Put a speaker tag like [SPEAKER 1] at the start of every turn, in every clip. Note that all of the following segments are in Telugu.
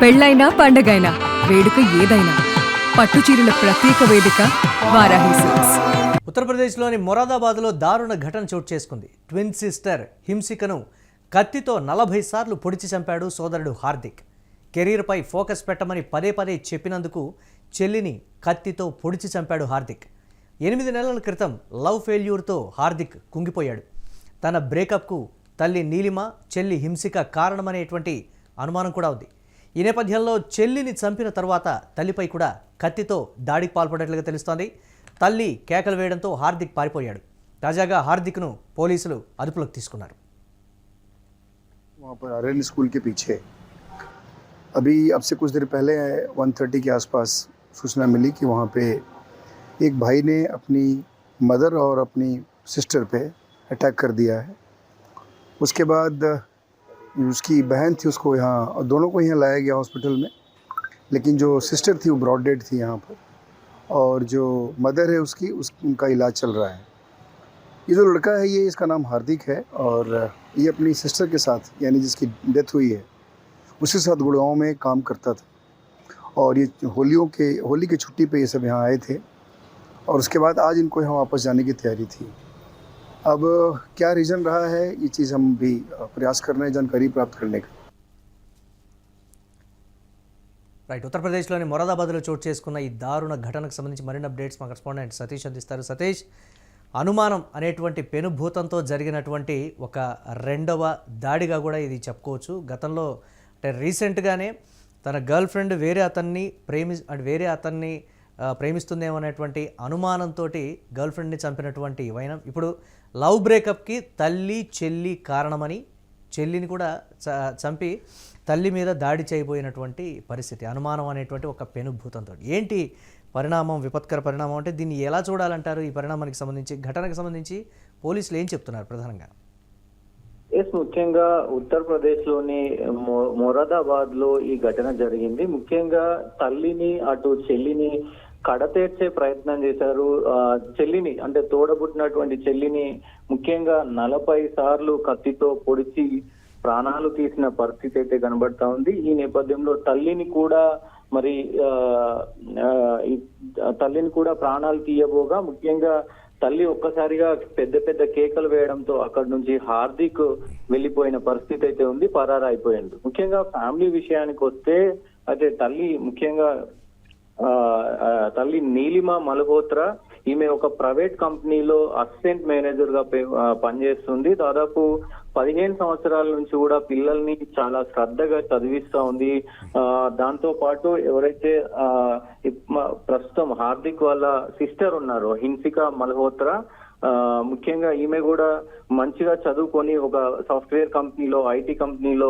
[SPEAKER 1] పెళ్ళైనా పండగైనా వేడుక ఏదైనా పట్టుచీరల ప్రత్యేక వేదిక వారాహి సిల్క్స్.
[SPEAKER 2] ఉత్తరప్రదేశ్లోని మొరాదాబాద్లో దారుణ ఘటన చోటు చేసుకుంది. ట్విన్ సిస్టర్ హింసికను కత్తితో 40 సార్లు పొడిచి చంపాడు సోదరుడు హార్దిక్. కెరీర్పై ఫోకస్ పెట్టమని పదే పదే చెప్పినందుకు చెల్లిని కత్తితో పొడిచి చంపాడు హార్దిక్. 8 నెలల క్రితం లవ్ ఫెయిల్యూర్తో హార్దిక్ కుంగిపోయాడు. తన బ్రేకప్కు తల్లి నీలిమ, చెల్లి హింసిక కారణమనేటువంటి అనుమానం కూడా ఉంది. ఈ నేపథ్యంలో చెల్లిని చంపిన తర్వాత తల్లిపై కూడా కత్తితో దాడికి పాల్పడినట్లుగా తెలుస్తోంది. తల్లి కేకలు వేయడంతో హార్దిక్ పారిపోయాడు. తాజాగా హార్దిక్ను పోలీసులు అదుపులోకి తీసుకున్నారు.
[SPEAKER 3] वहाँ पर आर्यन स्कूल के पीछे अभी अब से कुछ देर पहले 1:30 के आसपास सूचना मिली कि वहाँ पे एक भाई ने अपनी मदर और अपनी सिस्टर पे अटैक कर दिया है. उसके बाद उसकी बहन थी, उसको यहाँ दोनों को यहाँ लाया गया हॉस्पिटल में, लेकिन जो सिस्टर थी वो ब्रॉड डेड थी यहाँ पर, और जो मदर है उनका इलाज चल रहा है. ये जो लड़का है ये इसका नाम हार्दिक है और ये अपनी सिस्टर के साथ यानी जिसकी डेथ हुई है उसके साथ गुड़गांव में काम करता था. और ये होली की छुट्टी पे ये सब यहाँ आए थे और उसके बाद आज इनको यहाँ वापस जाने की तैयारी थी. अब क्या रीज़न रहा है ये चीज़ हम भी प्रयास कर रहे हैं जानकारी प्राप्त करने का.
[SPEAKER 2] రైట్, ఉత్తరప్రదేశ్లోని మొరాదాబాద్లో చోటు చేసుకున్న ఈ దారుణ ఘటనకు సంబంధించి మరిన్ని అప్డేట్స్ మా కరెస్పాండెంట్ సతీష్ అందిస్తారు. సతీష్, అనుమానం అనేటువంటి పెనుభూతంతో జరిగినటువంటి ఒక రెండవ దాడిగా కూడా ఇది చెప్పుకోవచ్చు. గతంలో అంటే రీసెంట్గానే తన గర్ల్ ఫ్రెండ్ వేరే అతన్ని ప్రేమిస్తుందేమో అనేటువంటి అనుమానంతో గర్ల్ ఫ్రెండ్ని చంపినటువంటి వైనం ఇప్పుడు లవ్ బ్రేకప్కి తల్లి చెల్లి కారణమని చెల్లిని కూడా చంపి తల్లి మీద దాడి చేయబోయినటువంటి పరిస్థితి. అనుమానం అనేటువంటి ఒక పెనుభూతంతో ఏంటి పరిణామం, విపత్కర పరిణామం అంటే దీన్ని ఎలా చూడాలంటారు? ఈ పరిణామానికి సంబంధించి, ఘటనకు సంబంధించి పోలీసులు ఏం చెప్తున్నారు ప్రధానంగా?
[SPEAKER 4] ముఖ్యంగా ఉత్తరప్రదేశ్లోని మొరాదాబాద్ లో ఈ ఘటన జరిగింది. ముఖ్యంగా తల్లిని అటు చెల్లిని కడతేర్చే ప్రయత్నం చేశారు. చెల్లిని అంటే తోడబుట్టినటువంటి చెల్లిని ముఖ్యంగా 40 సార్లు కత్తితో పొడిచి ప్రాణాలు తీసిన పరిస్థితి అయితే కనబడతా ఉంది. ఈ నేపథ్యంలో తల్లిని కూడా ప్రాణాలు తీయబోగా ముఖ్యంగా తల్లి ఒక్కసారిగా పెద్ద కేకలు వేయడంతో అక్కడి నుంచి హార్దిక్ వెళ్లిపోయిన పరిస్థితి అయితే ఉంది, పరారైపోయింది. ముఖ్యంగా ఫ్యామిలీ విషయానికి వస్తే అయితే తల్లి నీలిమ మల్హోత్రా, ఈమె ఒక ప్రైవేట్ కంపెనీలో అసిస్టెంట్ మేనేజర్ గా పనిచేస్తుంది. దాదాపు 15 సంవత్సరాల నుంచి కూడా పిల్లల్ని చాలా శ్రద్ధగా చదివిస్తా ఉంది. దాంతో పాటు ఎవరైతే ప్రస్తుతం హార్దిక్ వాళ్ళ సిస్టర్ ఉన్నారో హింసిక మల్హోత్రా, ముఖ్యంగా ఈమె కూడా మంచిగా చదువుకొని ఒక సాఫ్ట్వేర్ కంపెనీలో, ఐటీ కంపెనీలో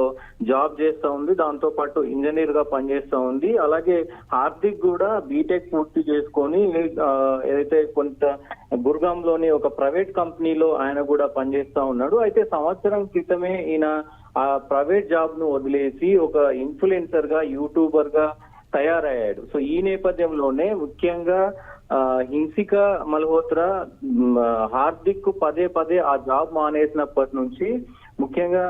[SPEAKER 4] జాబ్ చేస్తా ఉంది. దాంతో పాటు ఇంజనీర్ గా పనిచేస్తా ఉంది. అలాగే హార్దిక్ కూడా బీటెక్ పూర్తి చేసుకొని ఏదైతే కొంత గుర్గాం లోని ఒక ప్రైవేట్ కంపెనీలో ఆయన కూడా పనిచేస్తా ఉన్నాడు. అయితే సంవత్సరం క్రితమే ఈయన ఆ ప్రైవేట్ జాబ్ ను వదిలేసి ఒక ఇన్ఫ్లుయెన్సర్ గా, యూట్యూబర్ గా తయారయ్యాడు. సో ఈ నేపథ్యంలోనే ముఖ్యంగా హింసిక మల్హోత్రా హార్దిక్ పదే ఆ జాబ్ మానేసినప్పటి నుంచి ముఖ్యంగా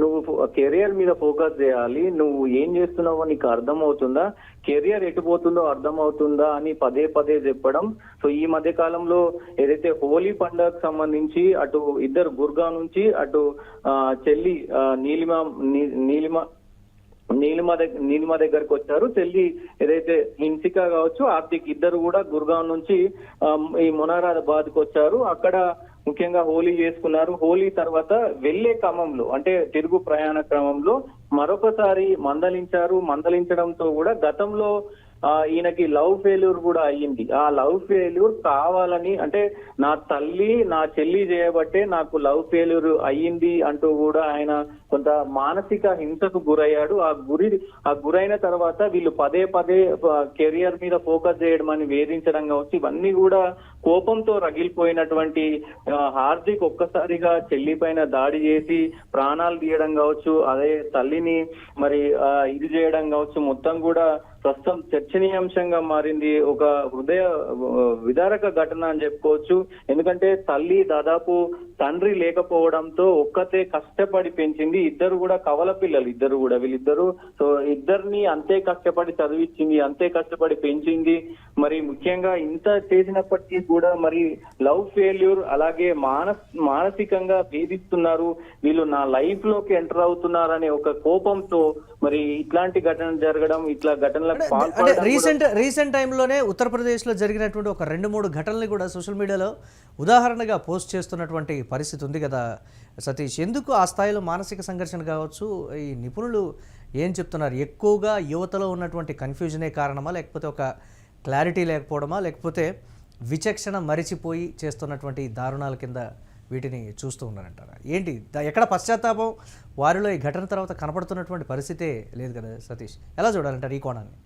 [SPEAKER 4] నువ్వు కెరియర్ మీద ఫోకస్ చేయాలి, నువ్వు ఏం చేస్తున్నావో నీకు అర్థమవుతుందా, కెరియర్ ఎటుపోతుందో అర్థమవుతుందా అని పదే చెప్పడం. సో ఈ మధ్య కాలంలో ఏదైతే హోలీ పండుగకు సంబంధించి అటు ఇద్దరు గుర్గాం నుంచి అటు చెల్లి నీలిమ దగ్గరకు వచ్చారు. చెల్లి ఏదైతే హింసిక కావచ్చు, హార్దిక్ ఇద్దరు కూడా గుర్గాం నుంచి ఈ మొరాదాబాద్ కు వచ్చారు. అక్కడ ముఖ్యంగా హోలీ చేసుకున్నారు. హోలీ తర్వాత వెళ్లే క్రమంలో అంటే తిరుగు ప్రయాణ క్రమంలో మరొకసారి మందలించడంతో కూడా గతంలో ఈయనకి లవ్ ఫెయిల్యూర్ కూడా అయ్యింది. ఆ లవ్ ఫెయిల్యూర్ కావాలని అంటే నా తల్లి నా చెల్లి చేయబట్టే నాకు లవ్ ఫెయిల్యూర్ అయ్యింది అంటూ కూడా ఆయన కొంత మానసిక హింసకు గురయ్యాడు. ఆ గురైన తర్వాత వీళ్ళు పదే కెరియర్ మీద ఫోకస్ చేయడం అని వేధించడం కావచ్చు, ఇవన్నీ కూడా కోపంతో రగిలిపోయినటువంటి హార్దిక్ ఒక్కసారిగా చెల్లి పైన దాడి చేసి ప్రాణాలు తీయడం కావచ్చు, అదే తల్లిని ఇది చేయడం కావచ్చు, మొత్తం కూడా ప్రస్తుతం చర్చనీయాంశంగా మారింది. ఒక హృదయ విదారక ఘటన అని చెప్పుకోవచ్చు. ఎందుకంటే తల్లి దాదాపు తండ్రి లేకపోవడంతో ఒక్కతే కష్టపడి పెంచింది. ఇద్దరు కూడా కవల పిల్లలు, వీళ్ళిద్దరు. సో ఇద్దరిని అంతే కష్టపడి చదివించింది, అంతే కష్టపడి పెంచింది. మరి ముఖ్యంగా ఇంత చేసినప్పటికీ కూడా మరి లవ్ ఫెయిల్యూర్, అలాగే మానసికంగా వేధిస్తున్నారు, వీళ్ళు నా లైఫ్ లోకి ఎంటర్ అవుతున్నారనే ఒక కోపంతో మరి ఇట్లాంటి ఘటన జరగడం, ఇట్లా ఘటనలకు
[SPEAKER 2] అంటే
[SPEAKER 4] పాల్పడడం
[SPEAKER 2] రీసెంట్ టైంలోనే ఉత్తరప్రదేశ్లో జరిగినటువంటి ఒక 2-3 ఘటనలు కూడా సోషల్ మీడియాలో ఉదాహరణగా పోస్ట్ చేస్తున్నటువంటి పరిస్థితి ఉంది కదా సతీష్. ఎందుకు ఆ స్థాయిలో మానసిక సంఘర్షణ కావచ్చు, ఈ నిపుణులు ఏం చెప్తున్నారు? ఎక్కువగా యువతలో ఉన్నటువంటి కన్ఫ్యూజనే కారణమా, లేకపోతే ఒక క్లారిటీ లేకపోవడమా, లేకపోతే విచక్షణ మరిచిపోయి చేస్తున్నటువంటి దారుణాల కింద వీటిని చూస్తూ ఉన్నారంటారా? ఏంటి ఎక్కడ పశ్చాత్తాపం వారిలో ఈ ఘటన తర్వాత కనపడుతున్నటువంటి పరిస్థితే లేదు కదా సతీష్, ఎలా చూడాలంటారు ఈ కోణాన్ని?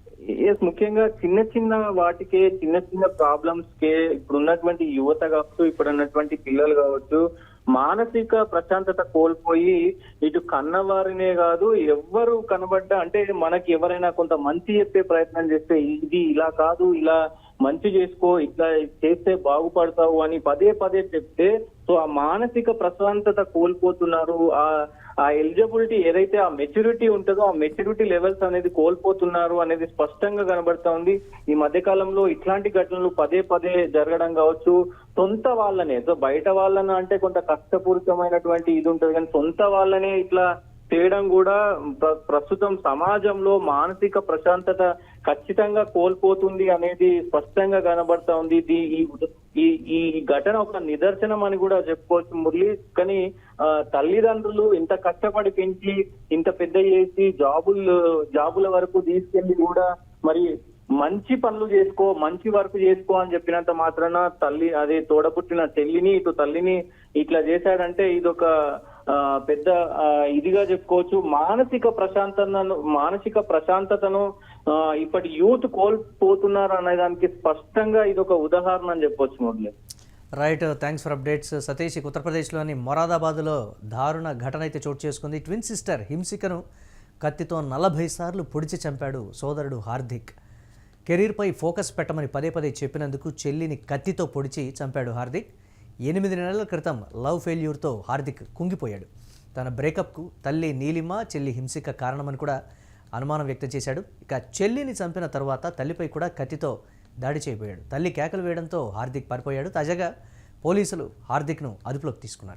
[SPEAKER 4] ముఖ్యంగా చిన్న వాటికే, చిన్న ప్రాబ్లమ్స్ కే ఇప్పుడు ఉన్నటువంటి యువత కావచ్చు, ఇప్పుడు ఉన్నటువంటి పిల్లలు కావచ్చు, మానసిక ప్రశాంతత కోల్పోయి ఇటు కన్నవారినే కాదు ఎవ్వరు కనబడ్డా, అంటే మనకి ఎవరైనా కొంత మంచి చెప్పే ప్రయత్నం చేస్తే ఇది ఇలా కాదు, ఇలా మంచి చేసుకో, ఇట్లా చేస్తే బాగుపడతావు అని పదే చెప్తే సో ఆ మానసిక ప్రశాంతత కోల్పోతున్నారు. ఆ ఎలిజిబిలిటీ ఏదైతే ఆ మెచ్యూరిటీ ఉంటుందో ఆ మెచ్యూరిటీ లెవెల్స్ అనేది కోల్పోతున్నారు అనేది స్పష్టంగా కనబడతా ఉంది. ఈ మధ్య కాలంలో ఇట్లాంటి ఘటనలు పదే జరగడం కావచ్చు, సొంత వాళ్ళనే, సో బయట వాళ్ళని అంటే కొంత కష్టపూరితమైనటువంటి ఇది ఉంటుంది, కానీ సొంత వాళ్ళనే ఇట్లా చేయడం కూడా ప్రస్తుతం సమాజంలో మానసిక ప్రశాంతత ఖచ్చితంగా కోల్పోతుంది అనేది స్పష్టంగా కనబడతా ఉంది. ఈ ఘటన ఒక నిదర్శనం అని కూడా చెప్పుకోవచ్చు మురళి. కానీ తల్లిదండ్రులు ఇంత కష్టపడి పెంచి ఇంత పెద్ద చేసి జాబుల వరకు తీసుకెళ్లి కూడా మరి మంచి పనులు చేసుకో, మంచి వర్క్ చేసుకో అని చెప్పినంత మాత్రాన అదే తోడపుట్టిన చెల్లిని ఇటు తల్లిని ఇట్లా చేశాడంటే ఇదొక పెద్ద ఇదిగా చెప్పుకోవచ్చు. మానసిక ప్రశాంతతను ఇప్పటి యూత్ కోల్పోతున్నారు అనే దానికి స్పష్టంగా ఇదొక ఉదాహరణ అని చెప్పొచ్చు Murali.
[SPEAKER 2] Right, thanks for updates Satish. ఉత్తరప్రదేశ్లోని మొరాదాబాద్లో దారుణ ఘటన అయితే చోటు చేసుకుంది. ట్విన్ సిస్టర్ హింసికను కత్తితో 40 సార్లు పొడిచి చంపాడు సోదరుడు హార్దిక్. కెరీర్పై ఫోకస్ పెట్టమని పదే చెప్పినందుకు చెల్లిని కత్తితో పొడిచి చంపాడు హార్దిక్. 8 నెలల క్రితం లవ్ ఫెయిల్యూర్తో హార్దిక్ కుంగిపోయాడు. తన బ్రేకప్కు తల్లి నీలిమ, చెల్లి హింసిక కారణమని కూడా అనుమానం వ్యక్తం చేశాడు. ఇక చెల్లిని చంపిన తర్వాత తల్లిపై కూడా కత్తితో దాడి చేయబోయాడు. తల్లి కేకలు వేయడంతో హార్దిక్ పారిపోయాడు. తాజాగా పోలీసులు హార్దిక్ను అదుపులోకి తీసుకున్నారు.